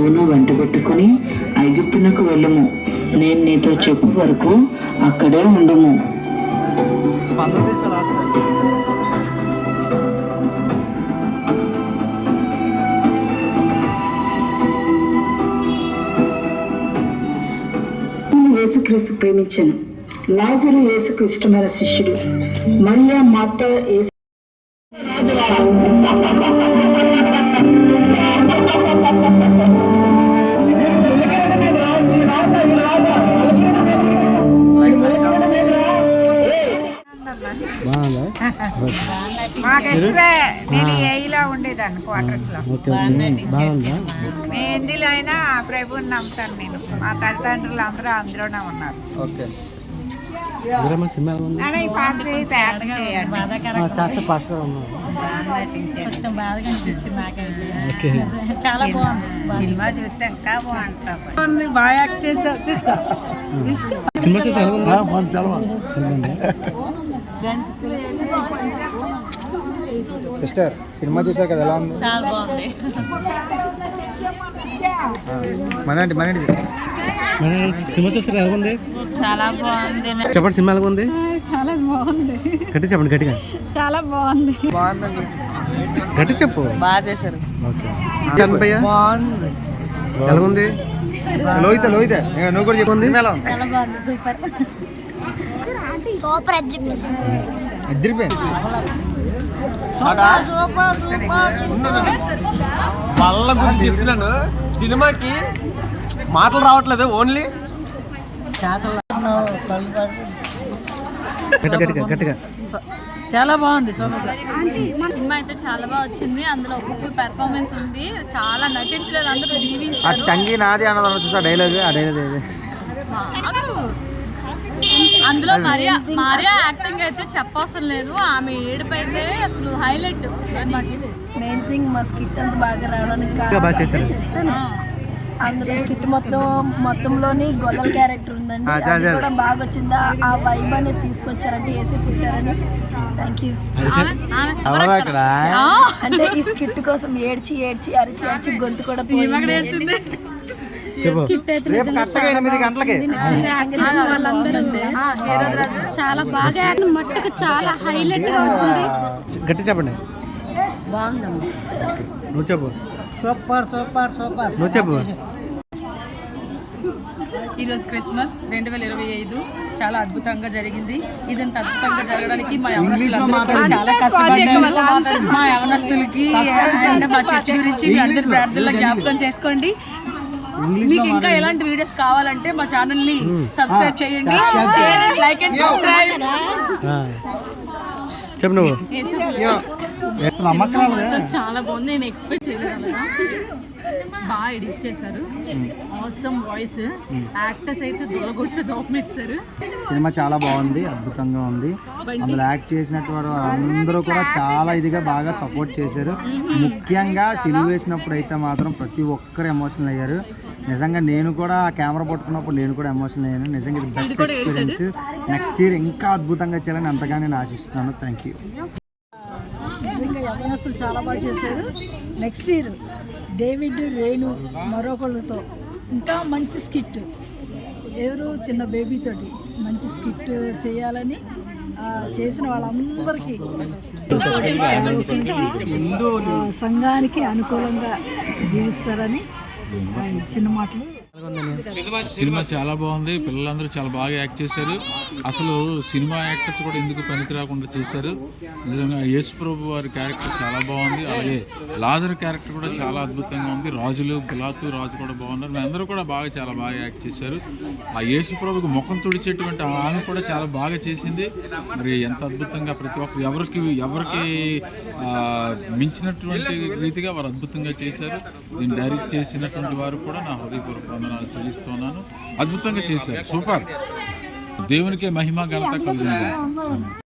ప్రభువును వెంటబెట్టుకుని ఐగుప్తునకు వెళ్ళము, నేను నీతో చెప్పు వరకు అక్కడే ఉండము. యేసుక్రీస్తు ప్రేమించను. లాజరు యేసుకు ఇష్టమైన శిష్యుడు. మరియా మార్త యేసు మాకు ఇష్టమే. నేను ఏఈలో ఉండేదాన్ని క్వార్టర్స్ లో. ఏ హిందీలో అయినా ప్రభువుని నమ్ముతాను నేను. మా తల్లిదండ్రులు అందరూ అందులోనే ఉన్నారు. ఈ పాత్ర కొంచెం బాధగా అనిపించింది నాకైతే. చాలా బాగుంది సినిమా చూస్తే ఇంకా బాగుంటుంది. బాగా యాక్ట్ చేసావు. తీసుకో సిస్టర్ సినిమా చూసారు కదా, ఎలా ఉంది? చాలా బాగుంది. మనండి సినిమా చూసారు, ఎలా ఉంది? చాలా బాగుంది. చెప్పండి, సినిమా ఎలా ఉంది? చాలా బాగుంది. గట్టి చెప్పండి, గట్టిగా. చాలా బాగుంది. బాగుందండి. గట్టి చెప్పు. బాగా చేశారు. ఓకే. బాగుంది. ఎలా ఉంది? లోహిత నువ్వు కూడా చెప్పండి. చాలా బాగుంది. సూపర్ సూపర్ అదిరిపోయింది. వాళ్ళ గురించి చెప్తున్నాను. సినిమాకి మాటలు రావట్లేదు, ఓన్లీ గట్టిగా. చాలా బాగుంది. సినిమా అయితే చాలా బాగా వచ్చింది. అందులో ఒక్కొక్కరు పెర్ఫార్మెన్స్ ఉంది. చాలా నటించలేదు, అందరూ ఆ జీవించారు. టంగి నాది అన్నది చూసా డైలాగ్, ఆ డైలాగ్ బాగా. అందులో మరియా యాక్టింగ్ అయితే చెప్పవసరం లేదు. ఆమె ఏడుపు అయితే అసలు హైలైట్. మెయిన్ థింగ్ మా స్కిట్ అంతా బాగా రావడానికి బాగా చేశారు. అందులో స్కిట్ మొత్తంలోని గొల్లల క్యారెక్టర్ ఉందండి. అది కూడా బాగా వచ్చిందా. ఆ వైబ్ అనేది తీసుకొచ్చారంటే వేసి పుట్టారని. Thank you. అంటే ఈ స్కిట్ కోసం ఏడ్చి అరిచి గొంతు కూడా పోయింది. చాలా బాగా మట్టుకు చాలా హైలైట్ గా వచ్చింది. గట్టి చెప్పండి. బాగుందండి. నువ్వు చెప్పు. సూపర్. నువ్వు చెప్పు. ఈరోజు క్రిస్మస్ 2025 చాలా అద్భుతంగా జరిగింది. ఇదంత అద్భుతంగా జరగడానికి మా యవనస్తులు చాలా కష్టపడ్డారు. మా యవనస్తులకి మా చర్చ గురించి మీ అందరి ప్రార్థనలో జ్ఞాపకం చేసుకోండి. మీకు ఇంకా ఎలాంటి వీడియోస్ కావాలంటే మా ఛానల్ ని సబ్స్క్రైబ్ చేయండి. Share and like and subscribe. చెప్పు నువ్వు. చాలా బాగుంది. నేను ఎక్స్పెక్ట్ చేయలేదు. బాగా ఎడిట్ చేశారు. Awesome voice. యాక్టర్స్ అయితే దొరకొచ్చారు. సినిమా చాలా బాగుంది, అద్భుతంగా ఉంది. అందులో యాక్ట్ చేసినట్టు వారు అందరూ కూడా చాలా ఇదిగా బాగా సపోర్ట్ చేశారు. ముఖ్యంగా సిలువ వేసినప్పుడు అయితే మాత్రం ప్రతి ఒక్కరు ఎమోషనల్ అయ్యారు. నిజంగా నేను కూడా కెమెరా పట్టుకున్నప్పుడు నేను కూడా ఎమోషనల్ అయ్యాను. నిజంగా ఇది బెస్ట్ ఎక్స్పీరియన్స్. నెక్స్ట్ ఇయర్ ఇంకా అద్భుతంగా చేయాలని అంతగా నేను ఆశిస్తున్నాను. Thank you. నిజంగా యవనస్తులు చాలా బాగా చేశారు. నెక్స్ట్ ఇయర్ డేవిడ్ రేణు మరొకళ్ళతో ఇంకా మంచి స్కిట్, ఎవరు చిన్న బేబీతోటి మంచి స్కిట్ చేయాలని చేసిన వాళ్ళందరికీ సంఘానికి అనుకూలంగా జీవిస్తారని చిన్న మాటలు. సినిమా చాలా బాగుంది. పిల్లలందరూ చాలా బాగా యాక్ట్ చేశారు. అసలు సినిమా యాక్టర్స్ కూడా ఎందుకు పనికి రాకుండా చేశారు. నిజంగా యేసు ప్రభు వారి క్యారెక్టర్ చాలా బాగుంది. అలాగే లాజర్ క్యారెక్టర్ కూడా చాలా అద్భుతంగా ఉంది. పిలాతు రాజు కూడా బాగున్నారు. మీ అందరూ కూడా చాలా బాగా యాక్ట్ చేశారు. ఆ యేసు ప్రభుకి ముఖం తుడిచేటువంటి ఆమె కూడా చాలా బాగా చేసింది. మరి ఎంత అద్భుతంగా ప్రతి ఒక్కరు ఎవరికి మించినటువంటి రీతిగా వారు అద్భుతంగా చేశారు. దీన్ని డైరెక్ట్ చేసినటువంటి వారు కూడా నా హృదయపూర్వక వందనాలు చెల్లిస్తున్నాను. అద్భుతంగా చేశారు. సూపర్. దేవునికే మహిమ ఘనత కలుగుతుంది.